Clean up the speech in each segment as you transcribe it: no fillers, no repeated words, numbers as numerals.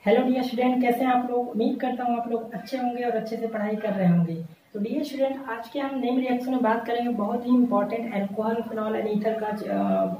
Hello dear student, कैसे हैं आप लोग। उम्मीद करता हूँ आप लोग अच्छे होंगे और अच्छे से पढ़ाई कर रहे होंगे। तो डियर स्टूडेंट, आज के हम नेम रिएक्शन में बात करेंगे। बहुत ही important alcohol phenol and ether का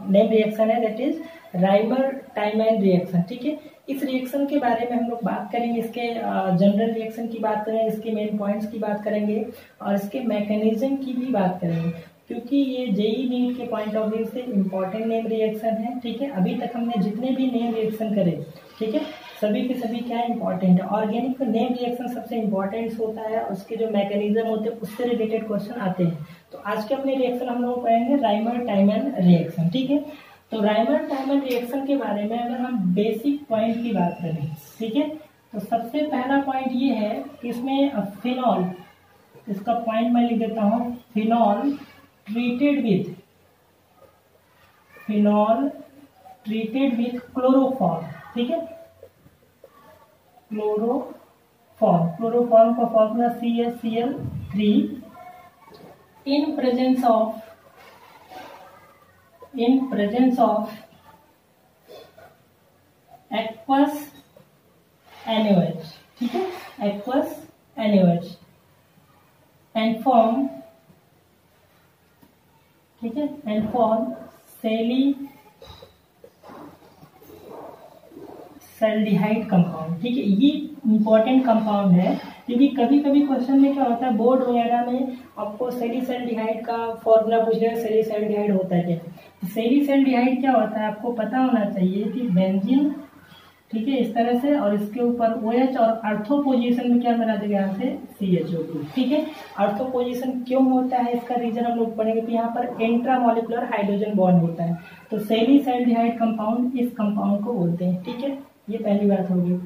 नेम रिएक्शन है, दैट इज राइमर-टाइमन रिएक्शन। ठीक है, इस रिएक्शन के बारे में हम लोग बात करेंगे। इसके जनरल रिएक्शन की बात करेंगे, इसके मेन पॉइंट्स की बात करेंगे और इसके मैकेनिज्म की भी बात करेंगे, क्योंकि ये जेईई नीट के पॉइंट ऑफ व्यू से इम्पॉर्टेंट नेम रिएक्शन है। ठीक है, अभी तक हमने जितने भी नेम रिएक्शन करे, ठीक है, सभी के सभी क्या इंपॉर्टेंट है। ऑर्गेनिक नेम रिएक्शन सबसे इंपॉर्टेंट होता है और उसके जो मैकेनिज्म होते हैं उससे रिलेटेड क्वेश्चन आते हैं। तो आज के अपने रिएक्शन हम लोग पढ़ेंगे राइमर-टाइमन रिएक्शन। ठीक है, तो राइमर-टाइमन रिएक्शन के बारे में अगर हम बेसिक पॉइंट की बात करें, ठीक है, तो सबसे पहला पॉइंट ये है कि इसमें फिनॉल, इसका पॉइंट मैं लिख देता हूँ, फिनॉल ट्रीटेड विथ क्लोरोफॉर्म। ठीक है, क्लोरोफॉर्म का formula CaCl3 in presence of aqueous NaOH। ठीक है, एक्वस NaOH एंड फॉर्म, ठीक है, एंड फॉर्म सेल्डिहाइड कंपाउंड। ठीक है, ये इंपॉर्टेंट कंपाउंड है क्योंकि कभी कभी क्वेश्चन में क्या होता है, बोर्ड वगैरह में आपको सेलिसल्डिहाइड का फॉर्मूला पूछ रहे हैं। सेलिसल्डिहाइड होता है क्या? सेलिसल्डिहाइड क्या होता है आपको पता होना चाहिए कि बेंजीन, ठीक है, इस तरह से, और इसके ऊपर OH और अर्थो पोजीशन में क्या मिला देगा यहाँ से CHO2। ठीक है, अर्थो पोजीशन क्यों होता है इसका रीजन हम लोग पढ़ेंगे कि यहाँ पर इंट्रामोलिकुलर हाइड्रोजन बॉन्ड होता है। तो सेलिसल्डिहाइड कंपाउंड इस कंपाउंड को बोलते हैं। ठीक है, ये पहली बात होगी।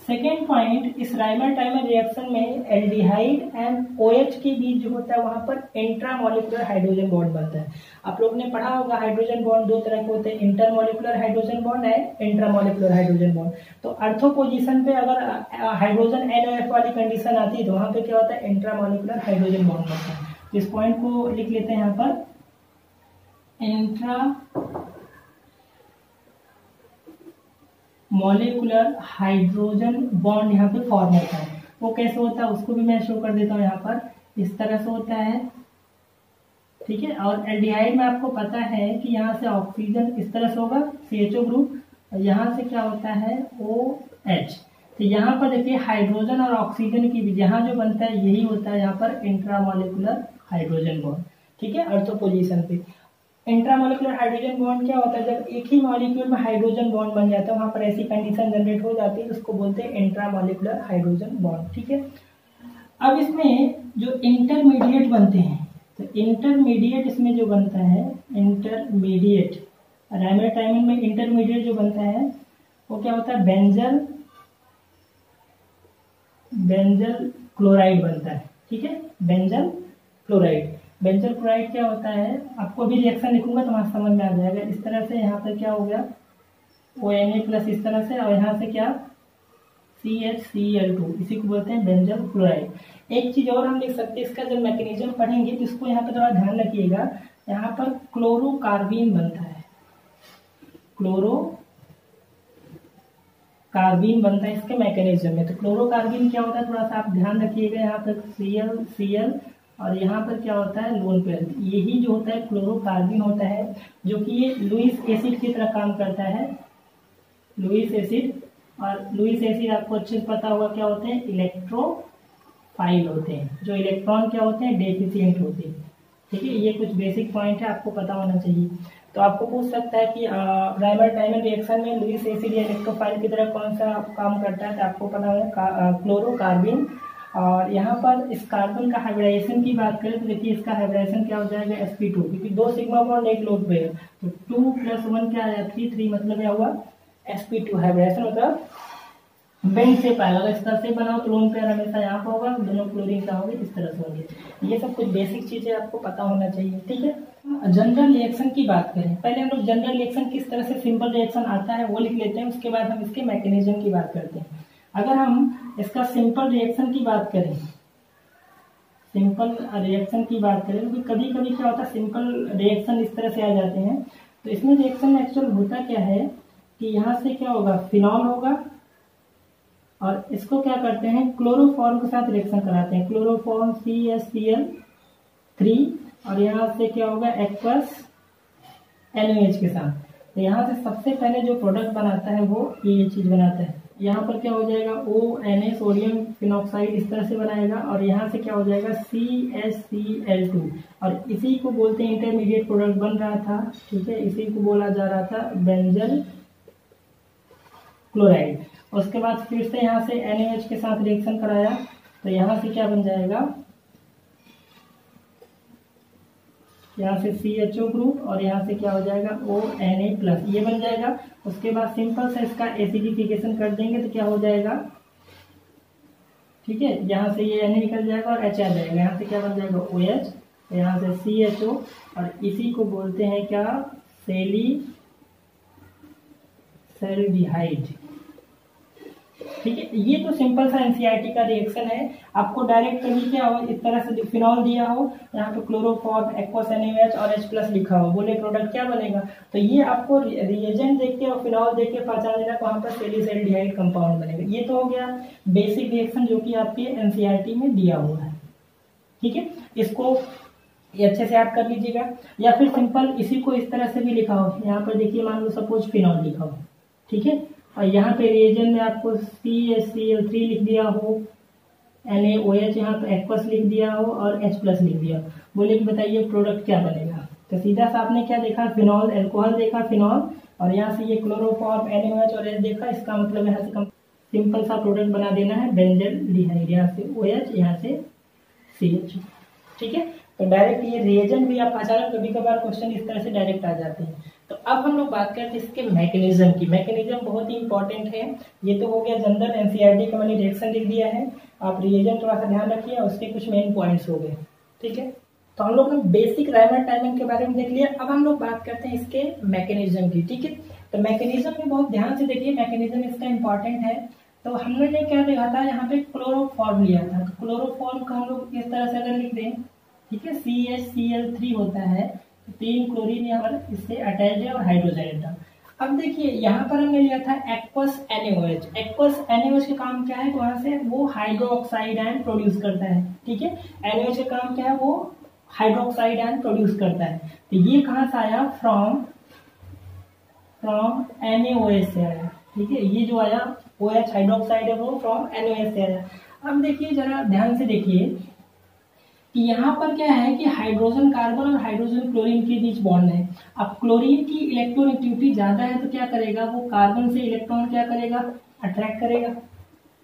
सेकेंड पॉइंट, इस राइमर-टाइमन रिएक्शन में एल्डिहाइड एंड OH के बीच जो होता है वहां पर इंट्रामोलिकुलर हाइड्रोजन बॉन्ड बनता है। आप लोग ने पढ़ा होगा हाइड्रोजन बॉन्ड दो तरह के होते हैं, इंटरमोलिकुलर हाइड्रोजन बॉन्ड है, इंट्रामोलिकुलर हाइड्रोजन बॉन्ड। तो अर्थो पोजीशन पे अगर हाइड्रोजन NOH वाली कंडीशन आती है तो वहां पे क्या होता है, इंट्रामोलिकुलर हाइड्रोजन बॉन्ड बनता है। तो इस पॉइंट को लिख लेते हैं यहाँ पर, मॉलिकुलर हाइड्रोजन बॉन्ड यहाँ पे फॉर्म होता है। वो कैसे होता है उसको भी मैं शो कर देता हूँ यहाँ पर, इस तरह से होता है। ठीक है, और एल्डिहाइड में आपको पता है कि यहाँ से ऑक्सीजन इस तरह से होगा CHO ग्रुप, और यहाँ से क्या होता है OH। तो यहाँ पर देखिए हाइड्रोजन और ऑक्सीजन की भी यहाँ जो बनता है यही होता है यहाँ पर इंट्रामोलिकुलर हाइड्रोजन बॉन्ड। ठीक है, अर्थो पोजीशन पे इंट्रामोलिकुलर हाइड्रोजन बॉन्ड क्या होता है, जब एक ही मॉलिक्यूल में हाइड्रोजन बॉन्ड बन जाता है वहां पर ऐसी कंडीशन जनरेट हो जाती है, उसको बोलते हैं इंट्रामोलिकुलर हाइड्रोजन बॉन्ड। ठीक है, अब इसमें जो इंटरमीडिएट बनते हैं, तो इंटरमीडिएट इसमें जो बनता है, इंटरमीडिएट राइमर-टाइमन में इंटरमीडिएट जो बनता है वो क्या होता है, बेंजल क्लोराइड बनता है। ठीक है, बेंजल क्लोराइड क्या होता है, आपको अभी रिएक्शन लिखूंगा तो वहां समझ में आ जाएगा। इस तरह से यहाँ पर क्या हो गया ONA प्लस इस तरह से, और यहाँ से क्या CHCl2, इसी को बोलते हैं बेंजल क्लोराइड। एक चीज और हम लिख सकते हैं, इसका जब मैकेनिज्म पढ़ेंगे तो इसको यहाँ पे थोड़ा ध्यान रखिएगा। यहाँ पर क्लोरोकार्बीन बनता है, क्लोरोकार्बीन बनता है इसके मैकेनिज्म में। तो क्लोरोकार्बीन क्या होता है थोड़ा सा आप ध्यान रखिएगा, यहाँ पर Cl और यहाँ पर क्या होता है लोन पेयर, यही जो होता है क्लोरोकार्बन होता है, जो कि ये लुईस एसिड की तरह काम करता है। लुईस एसिड, और लुईस एसिड आपको अच्छे से पता होगा क्या होते हैं, इलेक्ट्रोफाइल होते हैं, जो इलेक्ट्रॉन क्या होते हैं, डेफिशिएंट होते हैं। ठीक है, ये कुछ बेसिक पॉइंट है आपको पता होना चाहिए। तो आपको पूछ सकता है कि राइमर-टाइमन रिएक्शन में लुईस एसिड या इलेक्ट्रोफाइल की तरह कौन सा काम करता है, तो आपको पता होगा क्लोरोकार्बन। और यहाँ पर इस कार्बन का हाइब्रिडाइजेशन की बात करें तो देखिए इसका हाइब्रिडाइजेशन क्या हो जाएगा, sp2, क्योंकि 2 सिग्मा बॉन्ड एक लोड पे है, तो 2 + 1 क्या आया 3 मतलब क्या हुआ sp2। हाइब्रिडाइजेशन मतलब बेंड शेप आएगा, अगर इस तरह से बनाओ तो लोन पेयर हमेशा यहाँ पर होगा, दोनों क्लोरीन क्या होंगे इस तरह से होंगे। ये सब कुछ बेसिक चीजें आपको पता होना चाहिए। ठीक है, जनरल रिएक्शन की बात करें, पहले हम लोग जनरल रिएक्शन किस तरह से सिंपल रिएक्शन आता है वो लिख लेते हैं, उसके बाद हम इसके मैकेनिज्म की बात करते हैं। अगर हम इसका सिंपल रिएक्शन की बात करें, तो कभी कभी क्या होता है सिंपल रिएक्शन इस तरह से आ जाते हैं। तो इसमें रिएक्शन में एक्चुअल होता क्या है कि यहाँ से क्या होगा, फिनॉल होगा, और इसको क्या करते हैं, क्लोरोफॉर्म के साथ रिएक्शन कराते हैं, क्लोरोफॉर्म CH3 और यहाँ से क्या होगा एक्वस NaOH के साथ। तो यहाँ से सबसे पहले जो प्रोडक्ट बनाता है वो ये चीज बनाता है। यहाँ पर क्या हो जाएगा ONA सोडियम फिनॉक्साइड इस तरह से बनाएगा और यहाँ से क्या हो जाएगा CHCl2 और इसी को बोलते हैं इंटरमीडिएट प्रोडक्ट बन रहा था, ठीक है, इसी को बोला जा रहा था बेंजल क्लोराइड। उसके बाद फिर से यहाँ से NaOH के साथ रिएक्शन कराया तो यहाँ से क्या बन जाएगा, यहाँ से CHO ग्रुप और यहाँ से क्या हो जाएगा ONA+, ये बन जाएगा। उसके बाद सिंपल से इसका एसिडिफिकेशन कर देंगे तो क्या हो जाएगा, ठीक है, यहाँ से ये Na निकल जाएगा और H आ जाएगा, यहाँ से क्या बन जाएगा OH, यहाँ से CHO और इसी को बोलते हैं क्या सेल्डिहाइड, ठीक है। ये तो सिंपल सा एनसीईआरटी का रिएक्शन है। आपको डायरेक्ट कहीं क्या हो इस तरह से फिनॉल दिया हो, यहाँ पे क्लोरोफॉर्म एक्वस NaOH और H+ लिखा हो, बोले प्रोडक्ट क्या बनेगा, तो ये आपको रिएजेंट देख के और फिनॉल देख के पहचान लेना वहाँ पर सेल्डिहाइड कंपाउंड बनेगा। ये तो हो गया बेसिक रिएक्शन जो कि आपके एनसीईआरटी में दिया हुआ है, ठीक है। इसको ये अच्छे से याद कर लीजिएगा। या फिर सिंपल इसी को इस तरह से भी लिखा हो, यहाँ पर देखिए मान लो सपोज फिनॉल लिखा हो, ठीक है, और यहाँ पे रिएजेंट में आपको CHCl3 लिख दिया हो, NaOH यहाँ पे एक्वस लिख दिया हो और H+ लिख दिया हो, बोले कि बताइए प्रोडक्ट क्या बनेगा। तो सीधा सा आपने क्या देखा, फिनॉल एल्कोहल देखा फिनॉल और यहाँ से ये क्लोरोफॉर्म NaOH और H देखा, इसका मतलब यहाँ से सिंपल सा प्रोडक्ट बना देना है बेंजल्डिहाइड, यहाँ से OH यहाँ से CH, ठीक है। तो डायरेक्ट ये रिएजेंट भी आप पहचाना, कभी कभार क्वेश्चन इस तरह से डायरेक्ट आ जाते हैं। तो अब हम लोग बात करते हैं इसके मैकेनिज्म की। मैकेनिज्म बहुत ही इंपॉर्टेंट है। ये तो हो गया जनरल एनसीईआरटी का मैंने रिएक्शन लिख दिया है, आप रिएजेंट थोड़ा सा ध्यान रखिए, उसके कुछ मेन पॉइंट्स हो गए, ठीक है। तो हम लोग ने बेसिक रायमंड टाइमिंग के बारे में देख लिया। अब हम लोग बात करते हैं इसके मैकेनिज्म की, ठीक है। तो मैकेनिज्म में बहुत ध्यान से देखिए, मैकेनिज्म इसका इंपॉर्टेंट है। तो हमने क्या देखा था, यहाँ पे क्लोरोफॉर्म लिया था, तो क्लोरोफॉर्म का हम लोग इस तरह से अगर लिख दें, ठीक है, CHCl3 होता है, 3 क्लोरीन यहाँ पर इससे अटैच है और हाइड्रोजन एटम। अब देखिए यहाँ पर हमने लिया था एक्वस NaOH। एक्वस NaOH का काम क्या है, तो वहां से वो हाइड्रोक्साइड आयन प्रोड्यूस करता है, ठीक है। NaOH का काम क्या है, वो हाइड्रोक्साइड आयन प्रोड्यूस करता है। तो ये कहाँ से आया, फ्रॉम NaOH से आया, ठीक है। ये जो आया OH हाइड्रोक्साइड है वो फ्रॉम NaOH से आया। अब देखिए जरा ध्यान से देखिए कि यहाँ पर क्या है कि हाइड्रोजन कार्बन और हाइड्रोजन क्लोरीन के बीच बॉन्ड है। अब क्लोरीन की इलेक्ट्रोनेगेटिविटी ज्यादा है तो क्या करेगा, वो कार्बन से इलेक्ट्रॉन क्या करेगा, अट्रैक्ट करेगा।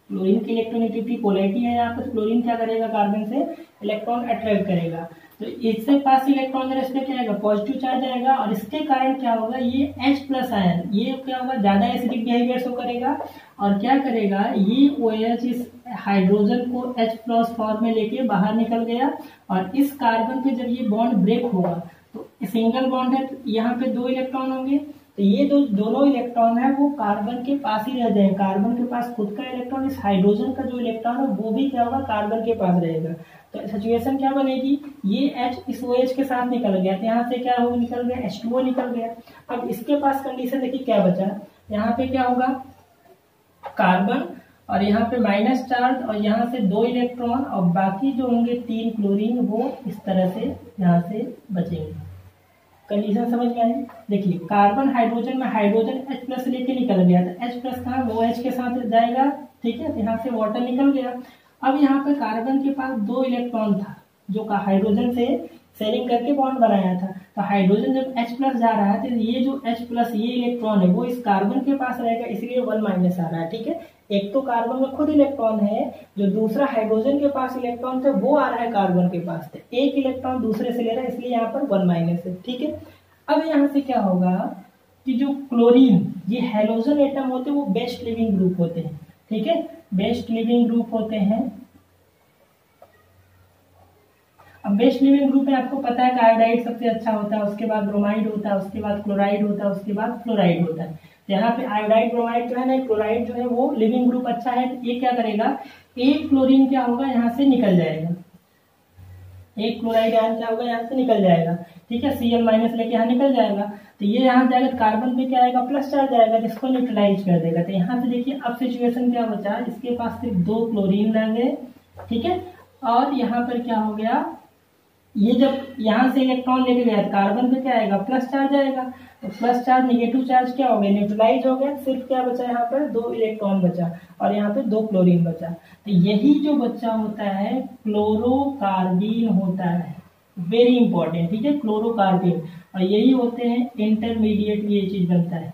क्लोरीन की इलेक्ट्रोनेगेटिविटी पोलैरिटी है यहाँ पर, क्लोरीन क्या करेगा, कार्बन से इलेक्ट्रॉन अट्रैक्ट करेगा। तो इससे पास इलेक्ट्रॉन इस पे क्या आएगा, पॉजिटिव चार्ज आएगा और इसके कारण क्या होगा, ये H+ आयन ये क्या होगा, ज्यादा एसिडिक बिहेवियर शो करेगा और क्या करेगा, ये OH इस हाइड्रोजन को H+ फॉर्म में लेके बाहर निकल गया और इस कार्बन पे जब ये बॉन्ड ब्रेक होगा तो सिंगल बॉन्ड है, यहाँ पे 2 इलेक्ट्रॉन होंगे, तो ये दोनों इलेक्ट्रॉन है वो कार्बन के पास ही रह जाएंगे। कार्बन के पास खुद का इलेक्ट्रॉन, इस हाइड्रोजन का जो इलेक्ट्रॉन है वो भी क्या होगा, कार्बन के पास रहेगा। तो सिचुएशन क्या बनेगी, ये H इस OH के साथ निकल गया, तो यहाँ से क्या हो निकल गया, H2O निकल गया। अब इसके पास कंडीशन देखिए क्या बचा, यहाँ पे क्या होगा, कार्बन और यहाँ पे माइनस चार्ज और यहाँ से 2 इलेक्ट्रॉन और बाकी जो होंगे 3 क्लोरीन वो इस तरह से यहाँ से बचेंगे। कंडीशन समझ में आई। देखिए कार्बन हाइड्रोजन में हाइड्रोजन H+ लेके निकल गया, तो H+ कहाँ, वो OH के साथ जाएगा, ठीक है, तो यहाँ से वाटर निकल गया। अब यहाँ पे कार्बन के पास 2 इलेक्ट्रॉन था जो का हाइड्रोजन से शेयरिंग करके बॉन्ड बनाया था, तो हाइड्रोजन जब H+ जा रहा है तो ये जो H+ ये इलेक्ट्रॉन है वो इस कार्बन के पास रहेगा, इसलिए 1- आ रहा है, ठीक है। एक तो कार्बन में खुद इलेक्ट्रॉन है, जो दूसरा हाइड्रोजन के पास इलेक्ट्रॉन थे वो आ रहा है कार्बन के पास, तो एक इलेक्ट्रॉन दूसरे से ले रहा है, इसलिए यहाँ पर 1- है, ठीक है। अब यहाँ से क्या होगा कि जो क्लोरीन ये हैलोजन एटम होते हैं वो बेस्ट लिविंग ग्रुप होते हैं, ठीक है, बेस्ट लिविंग ग्रुप होते हैं। अब बेस्ट लिविंग ग्रुप में आपको पता है कि आयोडाइड सबसे अच्छा होता है, उसके बाद ब्रोमाइड होता है, उसके बाद क्लोराइड होता है, उसके बाद फ्लोराइड होता है। तो यहाँ पे आयोडाइड ब्रोमाइड जो है ना, क्लोराइड जो है वो लिविंग ग्रुप अच्छा है, तो ये क्या करेगा, एक क्लोरीन क्या होगा यहाँ से निकल जाएगा, एक क्लोराइड आयन क्या होगा यहाँ से निकल जाएगा, ठीक है, Cl माइनस लेके यहाँ निकल जाएगा, तो ये यहाँ जाएगा कार्बन पे क्या आएगा, प्लस चार्ज आएगा, जिसको न्यूट्रलाइज कर देगा। तो यहाँ से देखिए अब सिचुएशन क्या बचा, इसके पास सिर्फ 2 क्लोरीन रह गए, ठीक है, और यहाँ पर क्या हो गया, ये जब यहाँ से इलेक्ट्रॉन लेके गया कार्बन पे क्या आएगा, प्लस चार्ज आएगा, तो प्लस चार्ज नेगेटिव चार्ज क्या हो गया, न्यूट्रलाइज हो गया, सिर्फ क्या बचा यहाँ पर 2 इलेक्ट्रॉन बचा और यहाँ पे 2 क्लोरीन बचा। तो यही जो बच्चा होता है क्लोरोकार्बीन होता है, वेरी इंपॉर्टेंट, ठीक है, क्लोरोकार्बीन, और यही होते हैं इंटरमीडिएट में ये चीज बनता है,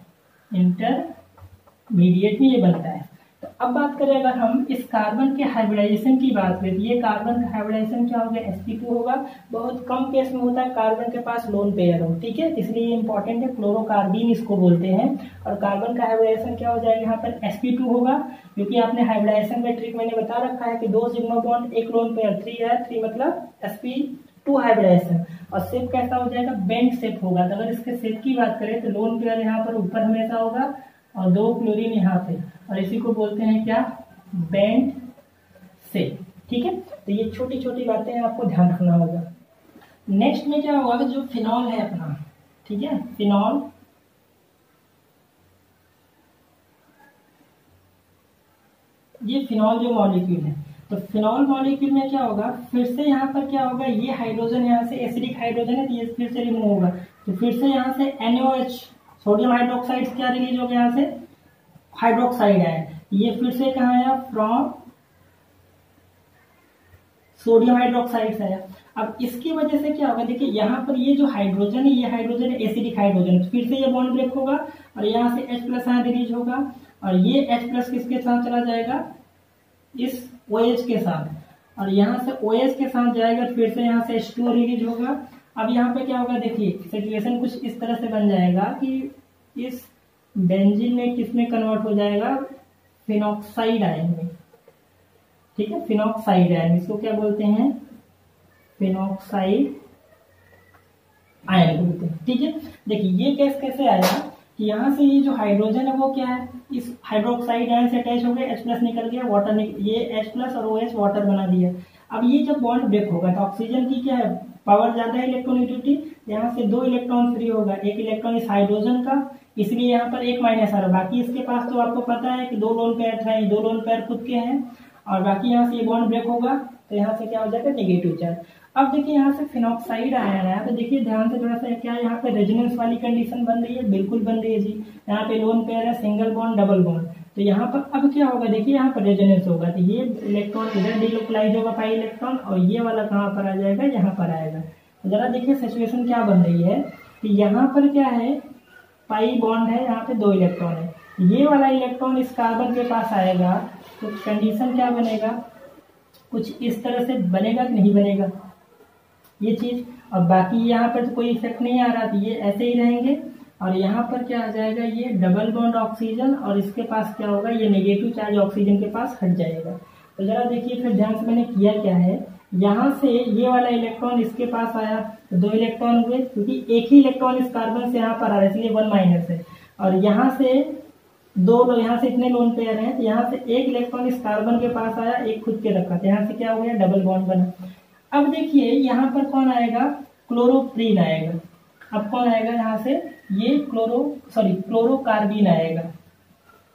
इंटरमीडिएट में ये बनता है। तो अब बात करें अगर हम इस कार्बन के हाइब्रिडाइजेशन की बात करें, ये कार्बन का हाइब्रिडाइजेशन क्या होगा, sp2 होगा, बहुत कम केस में होता है कार्बन के पास लोन पेयर हो, ठीक है, इसलिए ये इंपॉर्टेंट है, क्लोरोकार्बीन इसको बोलते हैं। और कार्बन का हाइब्रिडाइजेशन क्या हो जाएगा, यहाँ पर sp2 होगा, क्योंकि आपने हाइब्रिडाइजेशन का ट्रिक मैंने बता रखा है कि 2 सिग्मा बॉन्ड, 1 लोन पेयर, 3 है, 3 मतलब sp2 हाइब्रिडाइजेशन, और शेप कैसा हो जाएगा, बेंड शेप होगा। तो अगर इसके शेप की बात करें तो लोन पेयर यहाँ पर ऊपर हमेशा होगा और 2 क्लोरीन यहाँ पे, और इसी को बोलते हैं क्या, बेंड शेप, ठीक है। तो ये छोटी छोटी बातें आपको ध्यान रखना होगा। नेक्स्ट में क्या होगा, जो फिनॉल है अपना, ठीक है, फिनॉल, ये फिनॉल जो मॉलिक्यूल है, तो फिनॉल मॉलिक्यूल में क्या होगा, फिर से यहाँ पर क्या होगा, ये हाइड्रोजन यहाँ से एसिडिक हाइड्रोजन है तो ये फिर से रिमूव होगा, तो फिर से यहाँ से NaOH सोडियम हाइड्रोक्साइड क्या रिलीज हो गया, यहाँ से हाइड्रोक्साइड है, ये फिर से कहाँ आया, फ्रॉम सोडियम हाइड्रोक्साइड आया। अब इसकी वजह से क्या होगा, देखिए यहाँ पर ये जो हाइड्रोजन है, ये हाइड्रोजन है एसिडिक हाइड्रोजन, फिर से ये बॉन्ड ब्रेक होगा और यहाँ से H+ यहाँ रिलीज होगा, और ये H+ किसके साथ चला जाएगा, इस OH के साथ, और यहाँ से OH के साथ जाएगा, फिर से यहाँ से H2 रिलीज होगा। अब यहाँ पे क्या होगा, देखिए सिचुएशन कुछ इस तरह से बन जाएगा कि इस बेंजीन में किसमें कन्वर्ट हो जाएगा, फिनॉक्साइड आयन में, ठीक है, फिनॉक्साइड आयन, इसको क्या बोलते हैं, फिनॉक्साइड आयन बोलते हैं, ठीक है। देखिए ये केस कैसे आया कि यहाँ से ये जो हाइड्रोजन है वो क्या है, इस हाइड्रोक्साइड आयन से अटैच हो गया, H+ निकल गया, वाटर ये H+ और OH वाटर बना दिया। अब ये जब बॉन्ड ब्रेक होगा तो ऑक्सीजन की क्या है, पावर ज्यादा है, इलेक्ट्रोनेगेटिविटी, यहाँ से 2 इलेक्ट्रॉन फ्री होगा, 1 इलेक्ट्रॉन इस हाइड्रोजन का, इसलिए यहाँ पर 1 माइनस आ रहा है, बाकी इसके पास तो आपको पता है कि 2 लोन पेयर था, ये 2 लोन पेयर खुद के हैं, और बाकी यहाँ से ये बॉन्ड ब्रेक होगा तो यहाँ से क्या हो जाएगा, नेगेटिव चार्ज। अब देखिए यहाँ से फिनॉक्साइड आयन है, तो देखिए ध्यान से थोड़ा सा, क्या यहाँ पे रेजोनेंस वाली कंडीशन बन रही है, बिल्कुल बन रही है जी, यहाँ पे लोन पेयर है, सिंगल बॉन्ड, डबल बॉन्ड, तो यहाँ पर अब क्या होगा, देखिए यहाँ पर रेजोनेंस होगा, तो ये इलेक्ट्रॉन इधर डिलोकलाइज होगा पाई इलेक्ट्रॉन, और ये वाला कहाँ पर आ जाएगा, यहाँ पर आएगा। तो जरा देखिए सिचुएशन क्या बन रही है कि यहाँ पर क्या है, पाई बॉन्ड है, यहाँ पे 2 इलेक्ट्रॉन है, ये वाला इलेक्ट्रॉन इस कार्बन के पास आएगा, तो कंडीशन क्या बनेगा, कुछ इस तरह से बनेगा कि नहीं बनेगा ये चीज, और बाकी यहाँ पर तो कोई इफेक्ट नहीं आ रहा, तो ये ऐसे ही रहेंगे, और यहाँ पर क्या आ जाएगा, ये डबल बॉन्ड ऑक्सीजन, और इसके पास क्या होगा, ये नेगेटिव चार्ज ऑक्सीजन के पास हट जाएगा। तो जरा देखिए फिर ध्यान से मैंने किया क्या है, यहाँ से ये वाला इलेक्ट्रॉन इसके पास आया तो 2 इलेक्ट्रॉन हुए, क्योंकि एक ही इलेक्ट्रॉन इस कार्बन से यहाँ पर आ रहा है, इसलिए 1 माइनस है, और यहाँ से 2, यहाँ से इतने लोन पेयर हैं, तो यहाँ से 1 इलेक्ट्रॉन इस कार्बन के पास आया, 1 खुद के रखा, तो यहाँ से क्या हो गया, डबल बॉन्ड बना। अब देखिए यहाँ पर कौन आएगा, क्लोरोप्रीन आएगा, अब कौन आएगा यहाँ से, ये क्लोरोकार्बीन आएगा,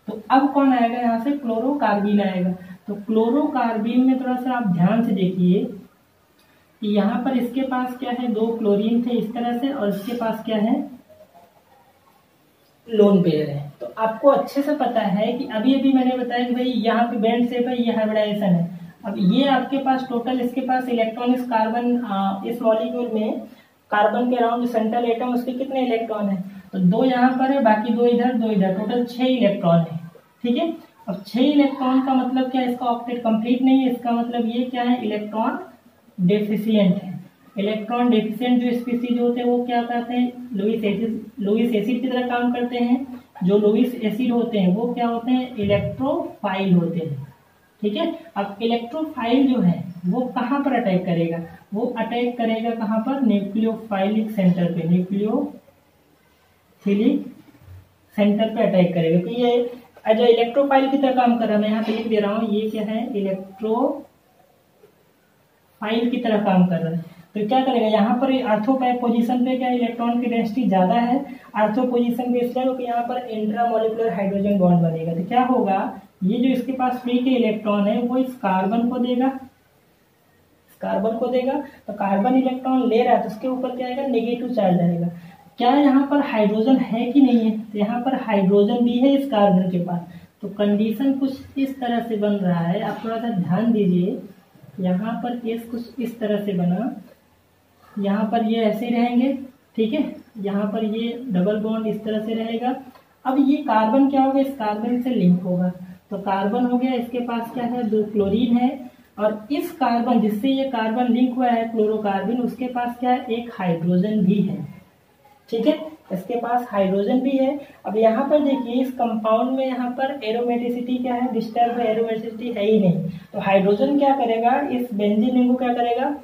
तो अब कौन आएगा यहाँ से, क्लोरोकार्बीन आएगा। तो क्लोरोकार्बीन में थोड़ा सा आप ध्यान से देखिए कि यहाँ पर इसके पास क्या है, 2 क्लोरीन थे इस तरह से, और इसके पास क्या है, लोन पेयर है। तो आपको अच्छे से पता है कि अभी अभी मैंने बताया कि भाई यहाँ पे बेंड शेप है, ये हाइब्रिडाइजेशन है। अब ये आपके पास टोटल, इसके पास इलेक्ट्रॉन इस कार्बन, इस मॉलिक्यूल में कार्बन के अराउंड जो सेंट्रल एटम, उसके कितने इलेक्ट्रॉन है, तो 2 यहाँ पर है, बाकी 2 इधर, 2 इधर, टोटल 6 इलेक्ट्रॉन है, ठीक है। अब 6 इलेक्ट्रॉन का मतलब क्या है, इसका ऑक्टेट कंप्लीट नहीं है, इसका मतलब ये क्या है, इलेक्ट्रॉन डेफिशिएंट है। इलेक्ट्रॉन डेफिशिएंट जो स्पीसीज होते हैं वो क्या कहते हैं, लुईस एसिड की तरह काम करते हैं। जो लुईस एसिड होते हैं वो क्या होते हैं, इलेक्ट्रोफाइल होते हैं, ठीक है। अब इलेक्ट्रोफाइल जो है वो कहाँ पर अटैक करेगा, वो अटैक करेगा कहाँ पर, न्यूक्लियोफाइलिक सेंटर पे, न्यूक्लियोफिलिक सेंटर पे अटैक करेगा। तो ये एज इलेक्ट्रोफाइल की तरह काम कर रहा है, मैं यहाँ पे लिख दे रहा हूँ, ये क्या है, इलेक्ट्रोफाइल की तरह काम कर रहा है। तो क्या करेगा, यहाँ पर आर्थो पोजीशन पे क्या इलेक्ट्रॉन की डेंसिटी ज्यादा है, आर्थो पोजीशन पे इसलिए क्योंकि यहाँ पर इंट्रामोलिकुलर हाइड्रोजन बॉन्ड बनेगा। तो क्या होगा, ये जो इसके पास फ्री के इलेक्ट्रॉन है वो इस कार्बन को देगा, तो कार्बन इलेक्ट्रॉन ले रहा है तो उसके ऊपर क्या आएगा, नेगेटिव चार्ज आएगा। क्या यहाँ पर हाइड्रोजन है कि नहीं है, तो यहाँ पर हाइड्रोजन भी है इस कार्बन के पास। तो कंडीशन कुछ इस तरह से बन रहा है, आप थोड़ा सा ध्यान दीजिए। यहाँ पर केस कुछ इस तरह से बना, यहाँ पर ये ऐसे रहेंगे, ठीक है, यहाँ पर ये डबल बॉन्ड इस तरह से रहेगा। अब ये कार्बन क्या होगा, इस कार्बन से लिंक होगा, तो कार्बन हो गया, इसके पास क्या है, 2 क्लोरीन है, और इस कार्बन जिससे ये कार्बन लिंक हुआ है क्लोरोकार्बन, उसके पास क्या है, एक हाइड्रोजन भी है, ठीक है, इसके पास हाइड्रोजन भी है। अब यहाँ पर देखिए इस कंपाउंड में यहाँ पर एरोमेटिसिटी क्या है, डिस्टर्ब है, एरोमेटिसिटी है ही नहीं। तो हाइड्रोजन क्या करेगा, इस बेंजीन रिंग को क्या करेगा,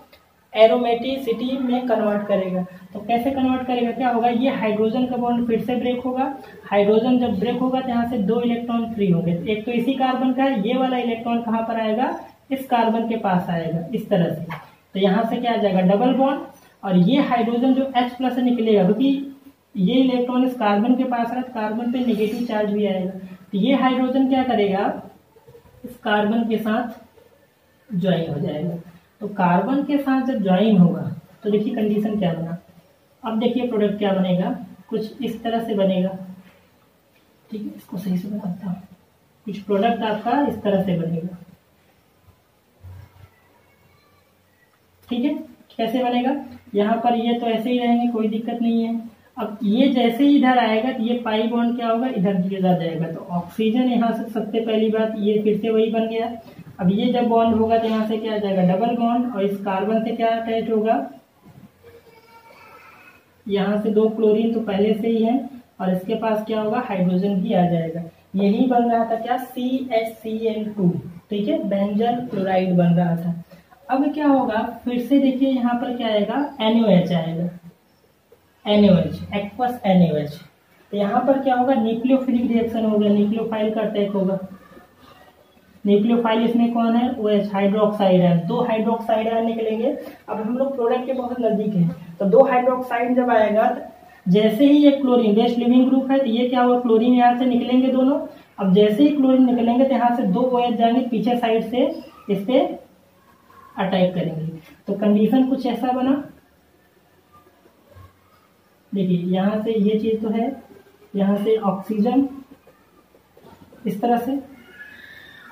एरोमेटिसिटी में कन्वर्ट करेगा। तो कैसे कन्वर्ट करेगा, क्या होगा, ये हाइड्रोजन का बॉन्ड फिर से ब्रेक होगा, हाइड्रोजन जब ब्रेक होगा तो यहाँ से 2 इलेक्ट्रॉन फ्री होंगे। एक तो इसी कार्बन का है, ये वाला इलेक्ट्रॉन कहाँ पर आएगा, इस कार्बन के पास आएगा इस तरह से। तो यहाँ से क्या आ जाएगा, डबल बॉन्ड, और ये हाइड्रोजन जो H+ से निकलेगा, क्योंकि ये इलेक्ट्रॉन इस कार्बन के पास है, कार्बन पे नेगेटिव चार्ज भी आएगा। तो ये हाइड्रोजन क्या करेगा, इस कार्बन के साथ ज्वाइन हो जाएगा। तो कार्बन के साथ जब ज्वाइन होगा तो देखिए कंडीशन क्या बना। अब देखिए प्रोडक्ट क्या बनेगा, कुछ इस तरह से बनेगा, ठीक है, इसको सही से बताता हूँ। कुछ प्रोडक्ट आपका इस तरह से बनेगा, ठीक है, कैसे बनेगा, यहाँ पर ये तो ऐसे ही रहेंगे, कोई दिक्कत नहीं है। अब ये जैसे ही इधर आएगा तो ये पाई बॉन्ड क्या होगा, इधर गिरा जाएगा, तो ऑक्सीजन यहाँ से सबसे पहली बात ये फिर से वही बन गया। अब ये जब बॉन्ड होगा तो यहाँ से क्या आ जाएगा, डबल बॉन्ड, और इस कार्बन से क्या अटैच होगा, यहाँ से 2 क्लोरीन तो पहले से ही है, और इसके पास क्या होगा, हाइड्रोजन भी आ जाएगा। यही बन रहा था क्या, CHCl2, ठीक है, बेंजल क्लोराइड बन रहा था। अब क्या होगा, फिर से देखिए यहाँ पर क्या आएगा, NaOH आएगा, NaOH, एक्वस NaOH। तो यहाँ पर क्या होगा, न्यूक्लियोफिलिक रिएक्शन होगा, न्यूक्लियोफाइल का अटैक होगा। न्यूक्लियोफाइल इसमें कौन है, OH, हाइड्रोक्साइड है, 2 हाइड्रोक्साइड आयन निकलेंगे। अब हम लोग प्रोडक्ट के बहुत नजदीक हैं, तो 2 हाइड्रोक्साइड जब आएगा, जैसे ही ये क्लोरीन बेस्ट लिविंग ग्रुप है, तो ये क्या होगा, क्लोरीन यहाँ से निकलेंगे दोनों। अब जैसे ही क्लोरीन निकलेंगे तो यहाँ से 2 OH जाएंगे पीछे साइड से, इस पे अटैक करेंगे। तो कंडीशन कुछ ऐसा बना, देखिए यहाँ से ये चीज तो है, यहाँ से ऑक्सीजन इस तरह से।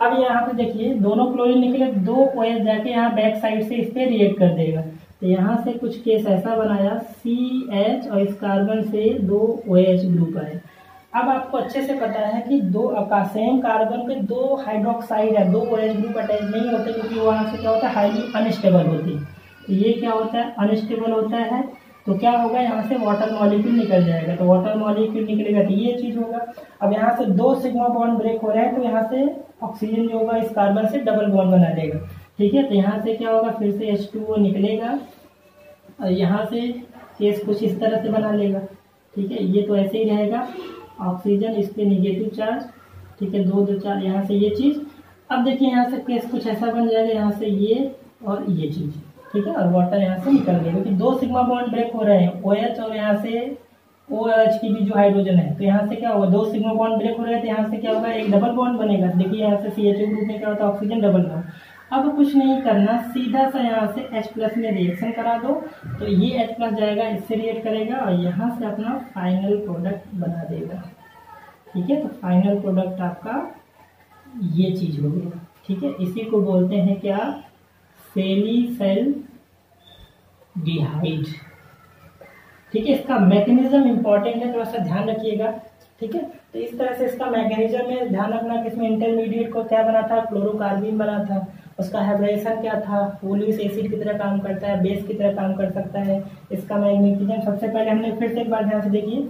अब यहाँ पे देखिए दोनों क्लोरीन निकले, 2 OH जाके यहाँ बैक साइड से इस पे रिएक्ट कर देगा। तो यहाँ से कुछ केस ऐसा बनाया, CH और इस कार्बन से 2 OH ग्रुप आए। अब आपको अच्छे से पता है कि सेम कार्बन पे 2 हाइड्रोक्साइड है, 2 OH ग्रुप अटैच नहीं होते, क्योंकि वहां से क्या होता है, हाईली अनस्टेबल होती है। तो ये क्या होता है, अनस्टेबल होता है, तो क्या होगा, यहाँ से वाटर मॉलिक्यूल निकल जाएगा। तो वाटर मॉलिक्यूल निकलेगा तो ये चीज होगा। अब यहाँ से 2 सिग्मा बॉन्ड ब्रेक हो रहे हैं, तो यहाँ से ऑक्सीजन जो होगा इस कार्बन से डबल बॉन्ड बना देगा, ठीक है। तो यहाँ से क्या होगा, फिर से H2O निकलेगा, और यहाँ से केस कुछ इस तरह से बना लेगा, ठीक है। ये तो ऐसे ही रहेगा, ऑक्सीजन इस पे निगेटिव चार्ज, ठीक है, 2 2 4, यहाँ से ये चीज। अब देखिए यहाँ से केस कुछ ऐसा बन जाएगा, यहाँ से ये और ये चीज, ठीक है, और वाटर यहाँ से निकल गया, क्योंकि 2 सिग्मा बॉन्ड ब्रेक हो रहे हैं, OH और यहाँ से OH की भी जो हाइड्रोजन है, तो यहाँ से क्या होगा, 2 सिग्मा बॉन्ड ब्रेक हो रहे हैं, तो यहाँ से क्या होगा, एक डबल बॉन्ड बनेगा। देखिए यहाँ से CHO ग्रुप में क्या होता है, ऑक्सीजन डबल बॉन्ड। अब कुछ नहीं करना, सीधा सा यहाँ से H+ में रिएक्शन करा दो, तो ये H+ जाएगा, इससे रिएक्ट करेगा, और यहाँ से अपना फाइनल प्रोडक्ट बना देगा, ठीक है। तो फाइनल प्रोडक्ट आपका ये चीज हो गया, ठीक है। इसी को बोलते हैं क्या, सेलिसैल्डिहाइड, ठीक है। इसका मैकेनिज्म इंपॉर्टेंट है, थोड़ा सा ध्यान रखिएगा, ठीक है। तो इस तरह से इसका मैकेनिज्म में ध्यान रखना कि इसमें इंटरमीडिएट को क्या बना था, क्लोरोकार्बिन बना था, उसका हाइब्रिडेशन क्या था, फुलिक एसिड की तरह काम करता है, बेस की तरह काम कर सकता है। इसका मैग्नीफिकेशन सबसे पहले हमने फिर से एक बार ध्यान से देखिए,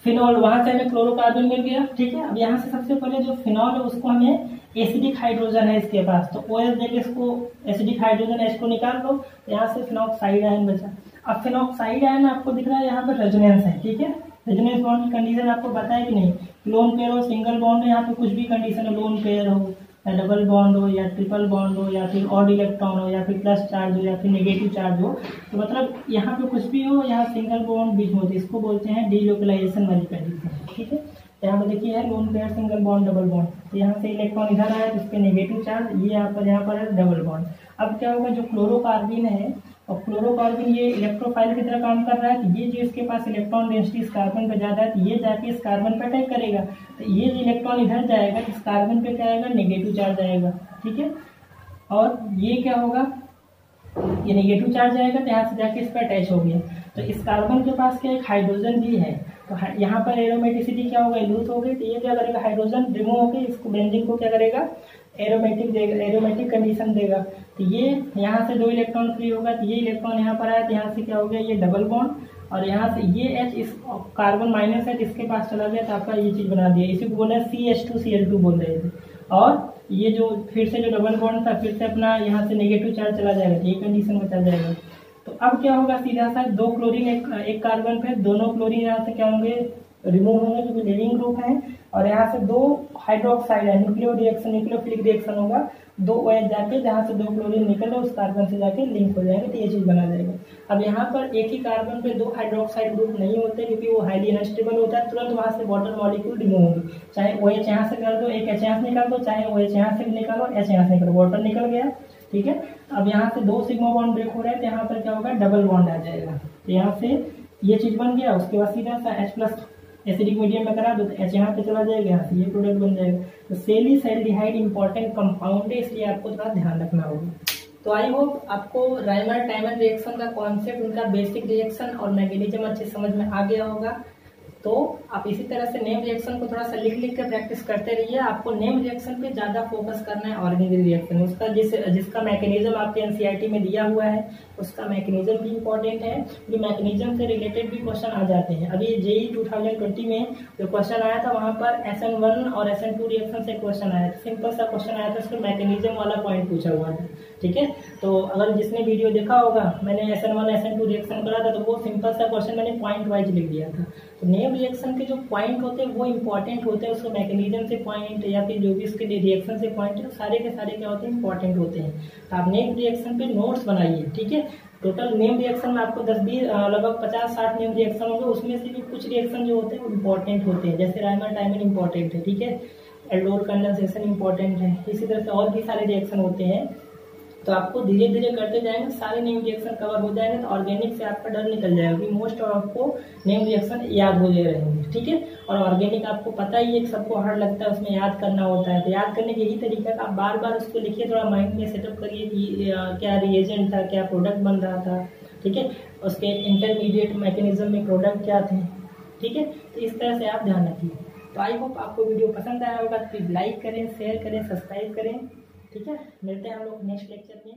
फिनॉल, वहां से हमें क्लोरोकार्बन मिल गया, ठीक है। अब यहाँ से सबसे पहले जो फिनॉल है उसको हमें एसिडिक हाइड्रोजन है इसके पास, तो OH देके इसको एसिडिक हाइड्रोजन H को निकाल लो, तो यहाँ से फिनॉक्साइड आयन बचा। अब फिनॉक्साइड आयन आपको दिख रहा है यहाँ पर रेजोनेंस है, ठीक है। रेजोनेंस बॉन्ड की कंडीशन आपको पता है कि नहीं, लोन पेयर हो, सिंगल बॉन्ड है, यहाँ पे कुछ भी कंडीशन है, लोन पेयर हो, चाहे डबल बॉन्ड हो या ट्रिपल बॉन्ड हो या फिर ऑड इलेक्ट्रॉन हो या फिर प्लस चार्ज हो या फिर नेगेटिव चार्ज हो, तो मतलब यहाँ पे कुछ भी हो, यहाँ सिंगल बॉन्ड बीच में होती है, इसको बोलते हैं डीलोकलाइजेशन वाली कंडीशन। ठीक है, यहाँ पे देखिए है lone pair single bond double bond, तो यहाँ से इलेक्ट्रॉन इधर आया तो इस पे नेगेटिव चार्ज, ये यहाँ पर है डबल बॉन्ड। अब क्या होगा, जो क्लोरोकार्बिन है और क्लोरोकार्बिन ये इलेक्ट्रोफाइल की तरह काम कर रहा है, तो ये जो इसके पास इलेक्ट्रॉन डेंसिटी इस कार्बन पे ज़्यादा है, तो ये जाके इस कार्बन पे अटैक करेगा, तो ये जो इलेक्ट्रॉन इधर जाएगा इस कार्बन पे क्या आएगा, नेगेटिव चार्ज आएगा। ठीक है, और ये क्या होगा, ये नेगेटिव चार्ज आएगा तो यहाँ से जाके इस पर अटैच हो गया, तो इस कार्बन के पास क्या एक हाइड्रोजन भी है, तो यहाँ पर एरोमेटिसिटी क्या होगा, लूज हो गई, तो ये क्या करेगा, हाइड्रोजन रिमूव होकर इसको बेंजीन को क्या करेगा, एरोमेटिक देगा, एरोमेटिक कंडीशन देगा, तो ये यहाँ से 2 इलेक्ट्रॉन फ्री होगा, तो ये इलेक्ट्रॉन यहाँ पर आया तो यहाँ से क्या हो गया, ये डबल बॉन्ड, और यहाँ से ये H इस कार्बन माइनस H इसके पास चला गया, तो आपका ये चीज बना दिया, इसी को बोल रहे हैं CH2Cl2 बोल रहे थे। और ये जो फिर से जो डबल बॉन्ड था फिर से अपना यहाँ से नेगेटिव चार्ज चला जाएगा, तो ये कंडीशन में चल जाएगा। तो अब क्या होगा, सीधा सा 2 क्लोरीन एक कार्बन पे, दोनों क्लोरीन यहाँ से क्या होंगे, रिमूव होंगे क्योंकि लीविंग ग्रुप है, और यहाँ से 2 हाइड्रोक्साइड है, न्यूक्लियोफिलिक रिएक्शन होगा, 2 OH जाके जहाँ से 2 क्लोरीन निकल उस कार्बन से जाके लिंक हो जाएंगे, तो ये चीज बना जाएगा। अब यहाँ पर एक ही कार्बन पे 2 हाइड्रोक्साइड ग्रुप नहीं होते क्योंकि वो हाईली अनस्टेबल होता है, तुरंत वहां से वाटर मॉलिक्यूल रिमूव होंगे, चाहे OH यहाँ से कर दो, एक H यहाँ से निकाल दो, चाहे OH यहाँ से निकालो, H यहाँ से निकालो, वाटर निकल गया। ठीक है, अब यहाँ से 2 सिग्मा बॉन्ड ब्रेक हो रहा है, तो यहाँ पर क्या होगा, डबल बॉन्ड आ जाएगा, तो यहाँ से ये चीज बन गया। उसके बाद सीधा सा H+ एसिडिक मीडियम में करा दो, तो H यहाँ पे चला जाएगा, यहाँ से ये प्रोडक्ट बन जाएगा। तो सेलिसैल्डिहाइड इंपॉर्टेंट कंपाउंड है, इसलिए आपको थोड़ा ध्यान रखना होगा। तो आई होप आपको राइमर टाइमर रिएक्शन का कॉन्सेप्ट, उनका बेसिक रिएक्शन और मैकेनिज्म अच्छे समझ में आ गया होगा। तो आप इसी तरह से नेम रिएक्शन को थोड़ा सा लिख लिख कर प्रैक्टिस करते रहिए। आपको नेम रिएक्शन पे ज्यादा फोकस करना है, ऑर्गेनिक रिएक्शन उसका जिसका मैकेनिज्म आपके एनसीईआरटी में दिया हुआ है उसका मैकेनिज्म भी इंपॉर्टेंट है, क्योंकि मैकेनिज्म से रिलेटेड भी क्वेश्चन आ जाते हैं। अभी जेईई 2020 में जो क्वेश्चन आया था वहां पर SN1 और SN2 रिएक्शन से क्वेश्चन आया था, सिंपल सा क्वेश्चन आया था, उसमें मैकेनिज्म वाला पॉइंट पूछा हुआ था। ठीक है, तो अगर जिसने वीडियो देखा होगा, मैंने SN1 SN2 रिएक्शन करा था, तो वो सिंपल सा क्वेश्चन मैंने पॉइंट वाइज लिख दिया था। तो नेम रिएक्शन के जो पॉइंट होते हैं वो इंपॉर्टेंट होते हैं, उसके मैकेनिज्म से पॉइंट या फिर जो भी उसके रिएक्शन से पॉइंट है, सारे के सारे क्या होते हैं, इंपॉर्टेंट होते हैं। तो आप नेम रिएक्शन पे नोट्स बनाइए। ठीक है, टोटल नेम रिएक्शन में आपको 10-20 लगभग 50-60 नेम रिएक्शन होंगे, उसमें से भी कुछ रिएक्शन जो होते हैं वो इंपॉर्टेंट होते हैं, जैसे राइमर टाइमर इंपॉर्टेंट है। ठीक है, एल्डोल कंडेंसेशन इंपॉर्टेंट है, इसी तरह से और भी सारे रिएक्शन होते हैं। तो आपको धीरे धीरे करते जाएंगे, सारे नेम रिएक्शन कवर हो जाएंगे, तो ऑर्गेनिक से आपका डर निकल जाएगा, क्योंकि मोस्ट ऑफ आपको नेम रिएक्शन याद हो गए रहेंगे। ठीक है, और ऑर्गेनिक आपको पता ही है, सबको हार्ड लगता है, उसमें याद करना होता है। तो याद करने का यही तरीका है, आप बार बार उसको लिखिए, थोड़ा माइंड में सेटअप करिए कि क्या रिएजेंट था, क्या प्रोडक्ट बन रहा था। ठीक है, उसके इंटरमीडिएट मैकेनिज्म में प्रोडक्ट क्या थे। ठीक है, तो इस तरह से आप ध्यान रखिए। तो आई होप आपको वीडियो पसंद आया होगा, प्लीज लाइक करें, शेयर करें, सब्सक्राइब करें। ठीक है, मिलते हैं हम लोग नेक्स्ट लेक्चर में।